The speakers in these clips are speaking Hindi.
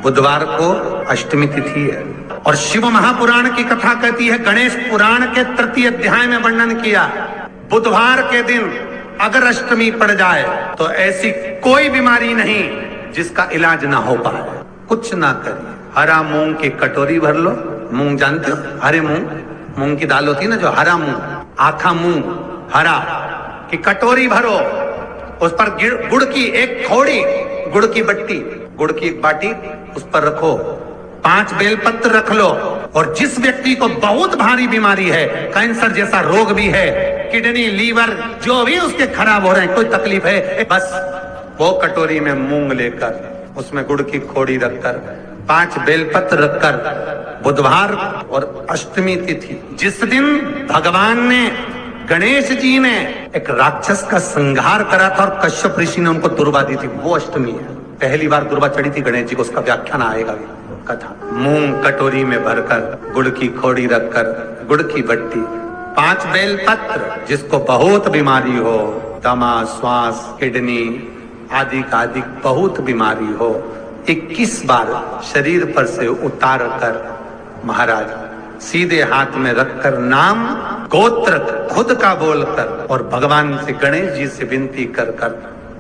बुधवार को अष्टमी तिथि है और शिव महापुराण की कथा कहती है, गणेश पुराण के तृतीय अध्याय में वर्णन किया, बुधवार के दिन अगर अष्टमी पड़ जाए तो ऐसी कोई बीमारी नहीं जिसका इलाज ना हो पाए। कुछ ना करिए, हरा मूंग की कटोरी भर लो। मूंग जानते हो, हरे मूंग, मूंग की दाल होती है ना, जो हरा मूंग, आखा मूंग हरा की कटोरी भरो, उस पर गुड़ की एक खोड़ी, गुड़ की बट्टी, गुड़ की एक बाटी उस पर रखो, 5 बेलपत्र रख लो। और जिस व्यक्ति को बहुत भारी बीमारी है, कैंसर जैसा रोग भी है, किडनी लीवर जो भी उसके खराब हो रहे हैं, कोई तकलीफ है, बस वो कटोरी में मूंग लेकर उसमें गुड़ की खोड़ी रखकर 5 बेलपत्र रखकर, बुधवार और अष्टमी तिथि जिस दिन भगवान ने, गणेश जी ने एक राक्षस का संहार करा था और कश्यप ऋषि ने उनको दुर्वा दी थी, वो अष्टमी है। पहली बार दुर्वा चढ़ी थी गणेश जी को, उसका व्याख्यान आएगा कथा। मूंग कटोरी में भरकर, गुड़ की खोड़ी रखकर, गुड़ की बट्टी, 5 बेलपत्र, जिसको बहुत बीमारी हो, दमा, श्वास, किडनी आदि का आदि बहुत बीमारी हो, 21 बार शरीर पर से उतार कर महाराज सीधे हाथ में रखकर नाम गोत्र खुद का बोलकर और भगवान से, गणेश जी से विनती कर कर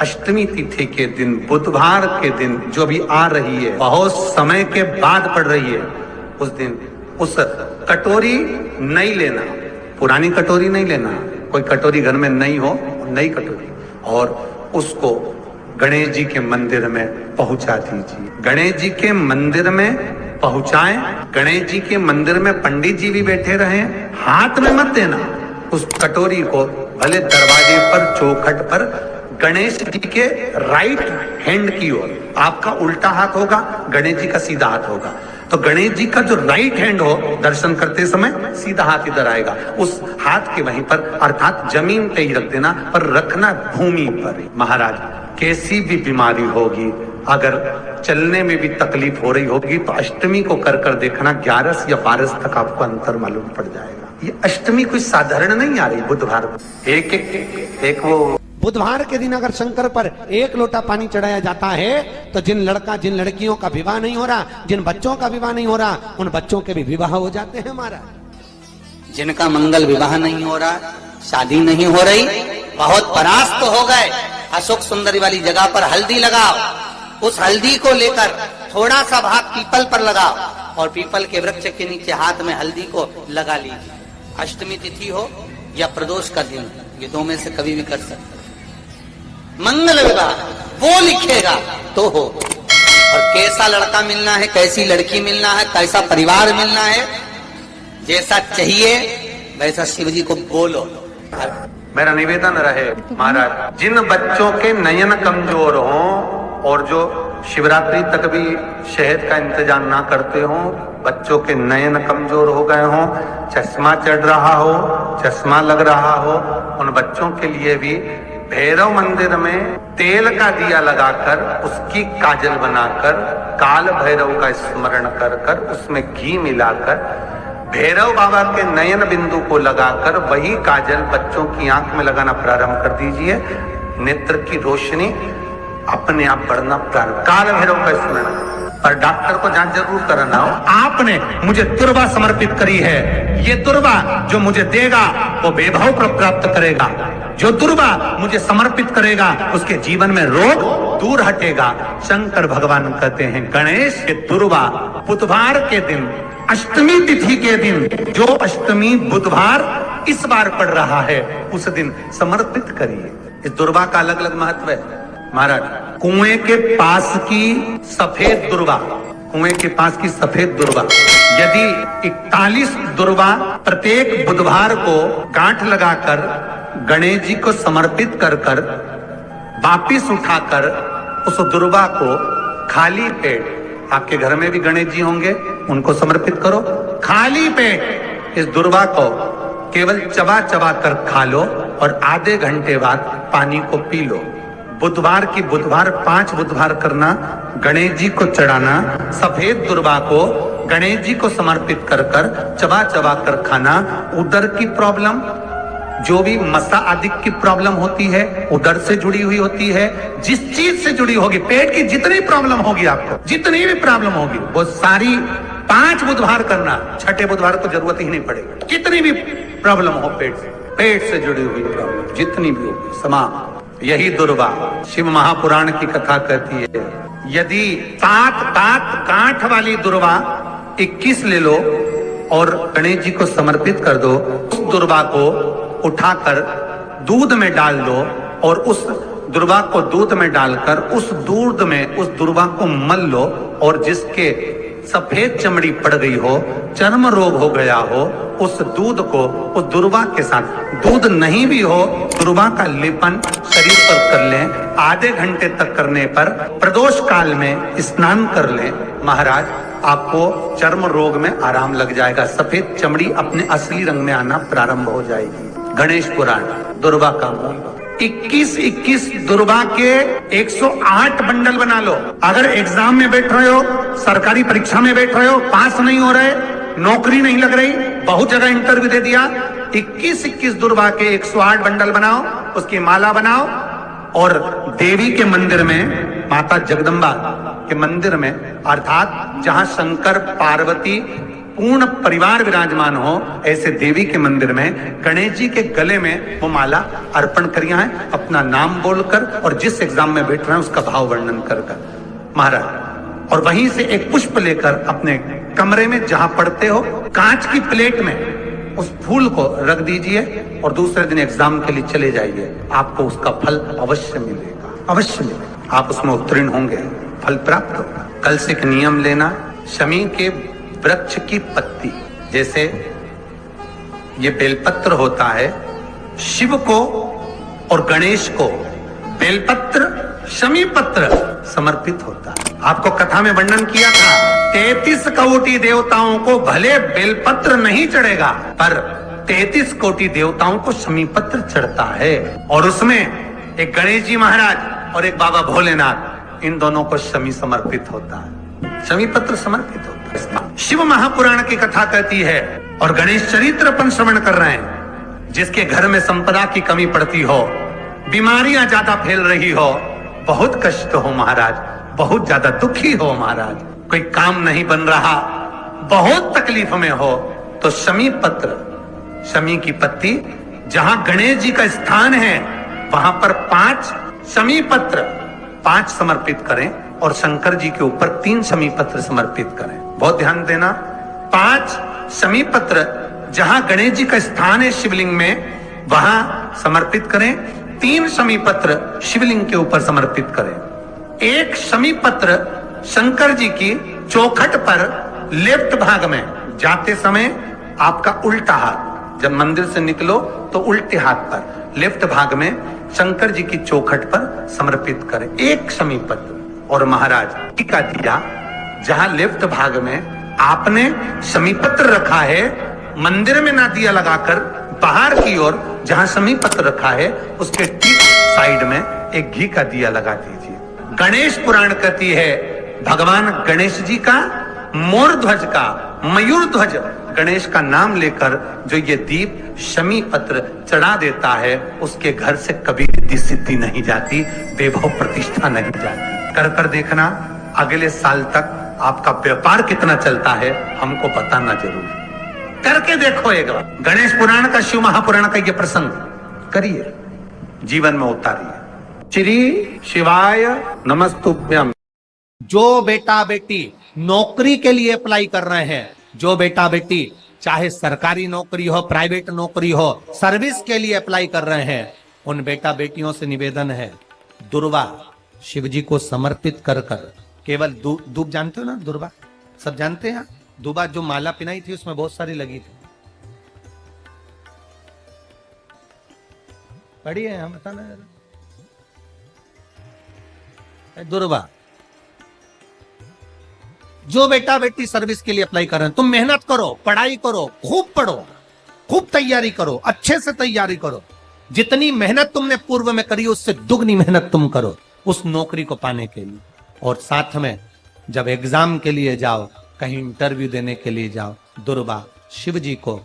अष्टमी तिथि के दिन, बुधवार के दिन जो भी आ रही है, बहुत समय के बाद पड़ रही है, उस दिन उस कटोरी नहीं लेना, पुरानी कटोरी नहीं लेना, कोई कटोरी घर में नहीं हो, नई कटोरी, और उसको गणेश जी के मंदिर में पहुंचा दीजिए। गणेश जी के मंदिर में पहुंचाएं, गणेश जी के मंदिर में पंडित जी भी बैठे रहे, हाथ में मत देना उस कटोरी को, भले दरवाजे पर, चौखट पर, गणेश जी के राइट हैंड की ओर, आपका उल्टा हाथ होगा, गणेश जी का सीधा हाथ होगा, तो गणेश जी का जो राइट हैंड हो, दर्शन करते समय सीधा हाथ इधर आएगा, उस हाथ के वहीं पर, अर्थात जमीन पे ही रख देना, पर रखना भूमि पर। महाराज कैसी भी बीमारी होगी, अगर चलने में भी तकलीफ हो रही होगी, तो अष्टमी को कर कर देखना, 11 या 12 तक आपको अंतर मालूम पड़ जाएगा। ये अष्टमी कोई साधारण नहीं आ रही, बुधवार एक वो बुधवार के दिन अगर शंकर पर 1 लोटा पानी चढ़ाया जाता है, तो जिन लड़कियों का विवाह नहीं हो रहा, जिन बच्चों का विवाह नहीं हो रहा, उन बच्चों के भी विवाह हो जाते हैं महाराज। जिनका मंगल विवाह नहीं हो रहा, शादी नहीं हो रही, बहुत परास्त हो गए, अशोक सुंदरी वाली जगह पर हल्दी लगाओ, उस हल्दी को लेकर थोड़ा सा भाग पीपल पर लगाओ और पीपल के वृक्ष के नीचे हाथ में हल्दी को लगा लीजिए। अष्टमी तिथि हो या प्रदोष का दिन, ये 2 में से कभी भी कर सकते। मंगल विवाह वो लिखेगा तो हो, और कैसा लड़का मिलना है, कैसी लड़की मिलना है, कैसा परिवार मिलना है, जैसा चाहिए वैसा शिव जी को बोलो। मेरा निवेदन रहे महाराज, जिन बच्चों के नयन कमजोर हों और जो शिवरात्रि तक भी शहद का इंतजाम ना करते हों, बच्चों के नयन कमजोर हो गए हों, चश्मा चढ़ रहा हो, चश्मा लग रहा हो, उन बच्चों के लिए भी भैरव मंदिर में तेल का दिया लगाकर, उसकी काजल बनाकर, काल भैरव का स्मरण कर कर, उसमें घी मिलाकर, भैरव बाबा के नयन बिंदु को लगाकर वही काजल बच्चों की आंख में लगाना प्रारंभ कर दीजिए। नेत्र की रोशनी अपने आप बढ़ना प्रारंभ, काल भैरव का स्मरण। पर डॉक्टर को जांच जरूर कराना हो। आपने मुझे दुर्वा समर्पित करी है, ये दुर्वा जो मुझे देगा वो वैभव प्राप्त करेगा, जो दुर्वा मुझे समर्पित करेगा उसके जीवन में रोग दूर हटेगा। शंकर भगवान कहते हैं, गणेश के दुर्वा बुधवार के दिन, अष्टमी तिथि के दिन, जो अष्टमी बुधवार इस बार पड़ रहा है, उस दिन समर्पित करिए। इस दुर्वा का अलग अलग महत्व है महाराज। कुएं के पास की सफेद दुर्वा, कुएं के पास की सफेद दुर्वा, यदि 41 दुर्वा प्रत्येक बुधवार को गांठ लगाकर गणेश जी को समर्पित कर कर वापिस उठाकर उस दुर्वा को खाली पेट, आपके घर में भी गणेश जी होंगे, उनको समर्पित करो, खाली पेट इस दुर्वा को केवल चबा चबा कर खा लो और आधे घंटे बाद पानी को पी लो। बुधवार की बुधवार 5 बुधवार करना, गणेश जी को चढ़ाना, सफेद दुर्वा को गणेश जी को समर्पित कर कर चबा चबा कर खाना। उदर की प्रॉब्लम, जो भी मसा आदि की प्रॉब्लम होती है, उदर से जुड़ी हुई होती है, जिस चीज से जुड़ी होगी, पेट की जितनी प्रॉब्लम होगी, आपको जितनी भी प्रॉब्लम होगी, वो सारी 5 बुधवार करना, छठे बुधवार को जरूरत ही नहीं पड़ेगी। कितनी भी प्रॉब्लम हो पेट से जुड़ी हुई प्रॉब्लम जितनी भी होगी, समाप्त। यही दुर्वा शिव महापुराण की कथा कहती है। यदि 7 गांठ वाली दुर्वा 21 ले लो और गणेश जी को समर्पित कर दो, उस दुर्वा को उठाकर दूध में डाल दो और उस दुर्वा को दूध में डालकर उस दूध में उस दुर्वा को मल लो, और जिसके सफेद चमड़ी पड़ गई हो, चर्म रोग हो गया हो, उस दूध को उस दुर्वा के साथ, दूध नहीं भी हो, दुर्वा का लेपन शरीर पर कर लें। आधे घंटे तक करने पर प्रदोष काल में स्नान कर लें। महाराज, आपको चर्म रोग में आराम लग जाएगा, सफेद चमड़ी अपने असली रंग में आना प्रारंभ हो जाएगी। गणेश पुराण दुर्वा का मूल। 21 दुर्वा के 108 बंडल बना लो। अगर एग्जाम में बैठ रहे हो, सरकारी परीक्षा में बैठ रहे हो, पास नहीं हो रहे, नौकरी नहीं लग रही, बहुत जगह इंटरव्यू दे दिया, 21 दुर्वा के 108 बंडल बनाओ, उसकी माला बनाओ और देवी के मंदिर में, माता जगदम्बा के मंदिर में, अर्थात जहां शंकर पार्वती पूर्ण परिवार विराजमान हो, ऐसे देवी के मंदिर में गणेश जी के गले में वो माला अर्पण करिया है, अपना नाम बोलकर और जिस एग्जाम में बैठ रहे हैं उसका भाव वर्णन कर महाराज। और वहीं से एक पुष्प लेकर अपने कमरे में जहां पढ़ते हो, कांच की प्लेट में उस फूल को रख दीजिए और दूसरे दिन एग्जाम के लिए चले जाइए। आपको उसका फल अवश्य मिलेगा, अवश्य मिलेगा। आप उसमें उत्तीर्ण होंगे, फल प्राप्त होगा। कल से एक नियम लेना, शमी के वृक्ष की पत्ती, जैसे ये बेलपत्र होता है, शिव को और गणेश को बेलपत्र, शमी पत्र समर्पित होता है। आपको कथा में वर्णन किया था, 33 कोटि देवताओं को भले बेलपत्र नहीं चढ़ेगा, पर 33 कोटि देवताओं को शमी पत्र चढ़ता है। और उसमें एक गणेश जी महाराज और एक बाबा भोलेनाथ, इन दोनों को शमी समर्पित होता है, शमी पत्र समर्पित होता है। शिव महापुराण की कथा कहती है और गणेश चरित्र अपन श्रवण कर रहे हैं। जिसके घर में संपदा की कमी पड़ती हो, बीमारियां ज्यादा फैल रही हो, बहुत कष्ट हो महाराज, बहुत ज्यादा दुखी हो महाराज, कोई काम नहीं बन रहा, बहुत तकलीफ में हो, तो शमी पत्र, शमी की पत्ती, जहां गणेश जी का स्थान है वहां पर 5 शमी पत्र 5 समर्पित करें और शंकर जी के ऊपर 3 शमी पत्र समर्पित करें। बहुत ध्यान देना, 5 शमी पत्र जहां गणेश जी का स्थान है शिवलिंग में, वहां समर्पित करें। 3 शमी पत्र शिवलिंग के ऊपर समर्पित करें। 1 शमी पत्र शंकर जी की चौखट पर लेफ्ट भाग में, जाते समय आपका उल्टा हाथ, जब मंदिर से निकलो तो उल्टे हाथ पर लेफ्ट भाग में शंकर जी की चौखट पर समर्पित करें 1 शमी पत्र। और महाराज टीका दिया, जहां लेफ्ट भाग में आपने शमी पत्र रखा है, मंदिर में ना दिया लगाकर बाहर की ओर जहां शमी पत्र रखा है उसके ठीक साइड में एक घी का दिया लगा दीजिए। गणेश पुराण कहती है, भगवान गणेश जी का, मोर ध्वज का, मयूर ध्वज गणेश का नाम लेकर जो ये दीप शमी पत्र चढ़ा देता है, उसके घर से कभी रिद्धि सिद्धि नहीं जाती, वैभव प्रतिष्ठा नहीं जाती। कर देखना, अगले साल तक आपका व्यापार कितना चलता है हमको बताना जरूर, करके देखो एक बार। गणेश पुराण का, शिव महापुराण का ये प्रसंग करिए, जीवन में उतारिए। श्री शिवाय नमस्तुभ्यम। जो बेटा बेटी नौकरी के लिए अप्लाई कर रहे हैं, जो बेटा बेटी चाहे सरकारी नौकरी हो, प्राइवेट नौकरी हो, सर्विस के लिए अप्लाई कर रहे हैं, उन बेटा बेटियों से निवेदन है, दुर्वा शिव जी को समर्पित कर केवल दूब जानते हो ना, दुर्वा सब जानते हैं। दुर्वा जो माला पिनाई थी उसमें बहुत सारी लगी थी, पढ़ी है, हम बताना दुर्वा। जो बेटा बेटी सर्विस के लिए अप्लाई कर रहे हैं, तुम मेहनत करो, पढ़ाई करो, खूब पढ़ो, खूब तैयारी करो, अच्छे से तैयारी करो। जितनी मेहनत तुमने पूर्व में करी उससे दुगनी मेहनत तुम करो उस नौकरी को पाने के लिए। और साथ में जब एग्जाम के लिए जाओ, कहीं इंटरव्यू देने के लिए जाओ, दुर्वा शिव जी को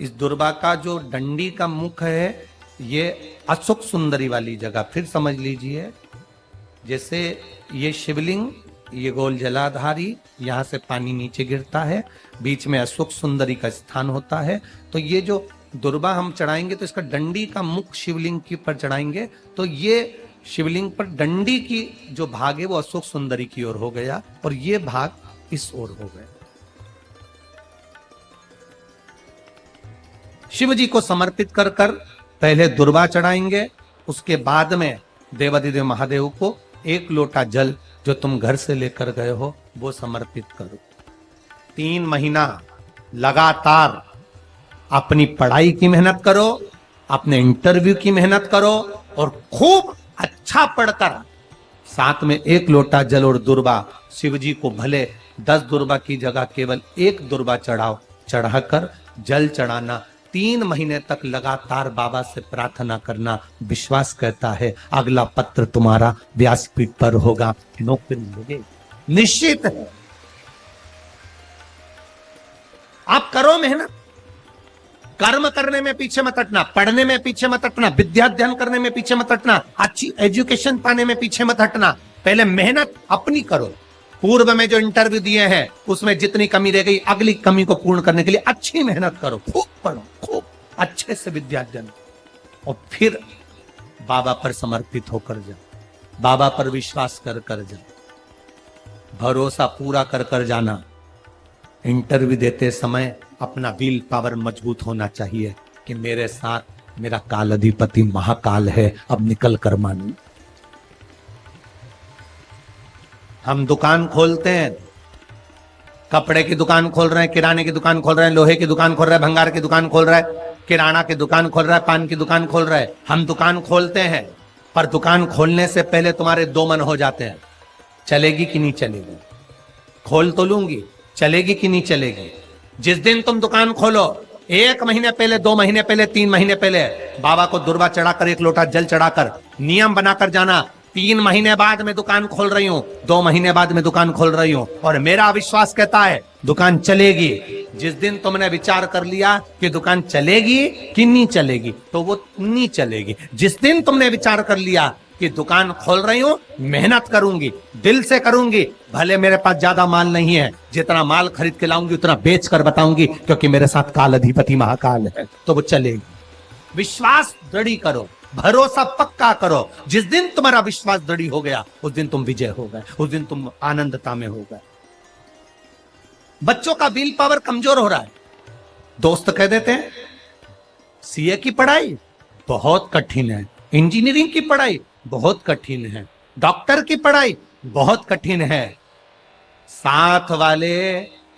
इस दुर्वा का जो डंडी का मुख है, ये अशोक सुंदरी वाली जगह, फिर समझ लीजिए जैसे ये शिवलिंग, ये गोल जलाधारी, यहां से पानी नीचे गिरता है, बीच में अशोक सुंदरी का स्थान होता है। तो ये जो दुर्वा हम चढ़ाएंगे तो इसका डंडी का मुख शिवलिंग के पर चढ़ाएंगे, तो ये शिवलिंग पर डंडी की जो भाग है वो अशोक सुंदरी की ओर हो गया और ये भाग इस ओर हो गया। शिव जी को समर्पित कर कर पहले दुर्वा चढ़ाएंगे, उसके बाद में देवाधिदेव महादेव को एक लोटा जल जो तुम घर से लेकर गए हो वो समर्पित करो। 3 महीना लगातार अपनी पढ़ाई की मेहनत करो, अपने इंटरव्यू की मेहनत करो और खूब अच्छा पढ़कर साथ में 1 लोटा जल और दुर्वा, शिव जी को भले 10 दुर्वा की जगह केवल 1 दुर्वा चढ़ाओ, चढ़ाकर जल चढ़ाना, 3 महीने तक लगातार बाबा से प्रार्थना करना। विश्वास कहता है अगला पत्र तुम्हारा व्यासपीठ पर होगा, नौकरी मिलेगी, निश्चित है। आप करो मेहनत, कर्म करने में पीछे मत हटना, पढ़ने में पीछे मत हटना, विद्या अध्ययन करने में पीछे मत हटना, अच्छी एजुकेशन पाने में पीछे मत हटना। पहले मेहनत अपनी करो। पूर्व में जो इंटरव्यू दिए हैं उसमें जितनी कमी रह गई, अगली कमी को पूर्ण करने के लिए अच्छी मेहनत करो, खूब पढ़ो, खूब अच्छे से विद्या अध्ययन, और फिर बाबा पर समर्पित होकर जाओ, बाबा पर विश्वास कर कर जाओ, भरोसा पूरा कर कर जाना। इंटरव्यू देते समय अपना विल पावर मजबूत होना चाहिए कि मेरे साथ मेरा काल अधिपति महाकाल है, अब निकल कर मानू। हम दुकान खोलते हैं, कपड़े की दुकान खोल रहे हैं, किराने की दुकान खोल रहे हैं, लोहे की दुकान खोल रहे हैं, भंगार की दुकान खोल रहे हैं, किराना की दुकान खोल रहा है, पान की दुकान खोल रहा है। हम दुकान खोलते हैं, पर दुकान खोलने से पहले तुम्हारे 2 मन हो जाते हैं, चलेगी कि नहीं चलेगी, खोल तो लूंगी, चलेगी कि नहीं चलेगी। जिस दिन तुम दुकान खोलो 1 महीने पहले, 2 महीने पहले, 3 महीने पहले बाबा को दुर्वा चढ़ाकर 1 लोटा जल चढ़ाकर नियम बनाकर जाना, 3 महीने बाद में दुकान खोल रही हूं, 2 महीने बाद में दुकान खोल रही हूं और मेरा विश्वास कहता है दुकान चलेगी। जिस दिन तुमने विचार कर लिया कि दुकान चलेगी कि नहीं चलेगी, तो वो नहीं चलेगी। जिस दिन तुमने विचार कर लिया कि दुकान खोल रही हूं, मेहनत करूंगी, दिल से करूंगी, भले मेरे पास ज्यादा माल नहीं है, जितना माल खरीद के लाऊंगी उतना बेच कर बताऊंगी, क्योंकि मेरे साथ काल अधिपति महाकाल है, तो वो चलेगी। विश्वास दृढ़ करो, भरोसा पक्का करो। जिस दिन तुम्हारा विश्वास दृढ़ हो गया उस दिन तुम विजय हो गए, उस दिन तुम आनंदता में हो गए। बच्चों का विल पावर कमजोर हो रहा है, दोस्त कह देते हैं सीए की पढ़ाई बहुत कठिन है, इंजीनियरिंग की पढ़ाई बहुत कठिन है, डॉक्टर की पढ़ाई बहुत कठिन है। साथ वाले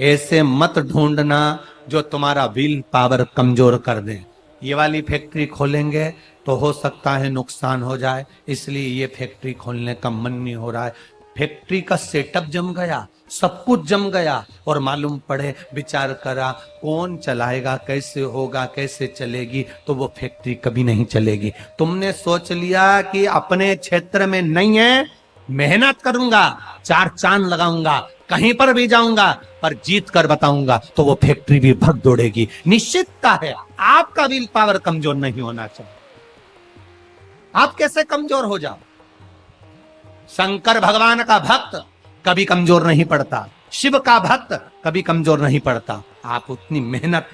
ऐसे मत ढूंढना जो तुम्हारा विल पावर कमजोर कर दे। ये वाली फैक्ट्री खोलेंगे तो हो सकता है नुकसान हो जाए, इसलिए ये फैक्ट्री खोलने का मन नहीं हो रहा है। फैक्ट्री का सेटअप जम गया, सब कुछ जम गया और मालूम पड़े, विचार करा कौन चलाएगा, कैसे होगा, कैसे चलेगी, तो वो फैक्ट्री कभी नहीं चलेगी। तुमने सोच लिया कि अपने क्षेत्र में नहीं है, मेहनत करूंगा, 4 चांद लगाऊंगा, कहीं पर भी जाऊंगा, पर जीत कर बताऊंगा, तो वो फैक्ट्री भी भग दौड़ेगी। निश्चितता है आपका विल पावर कमजोर नहीं होना चाहिए। आप कैसे कमजोर हो जाओ? शंकर भगवान का भक्त कभी कमजोर नहीं पड़ता, शिव का भक्त कभी कमजोर नहीं पड़ता। आप उतनी मेहनत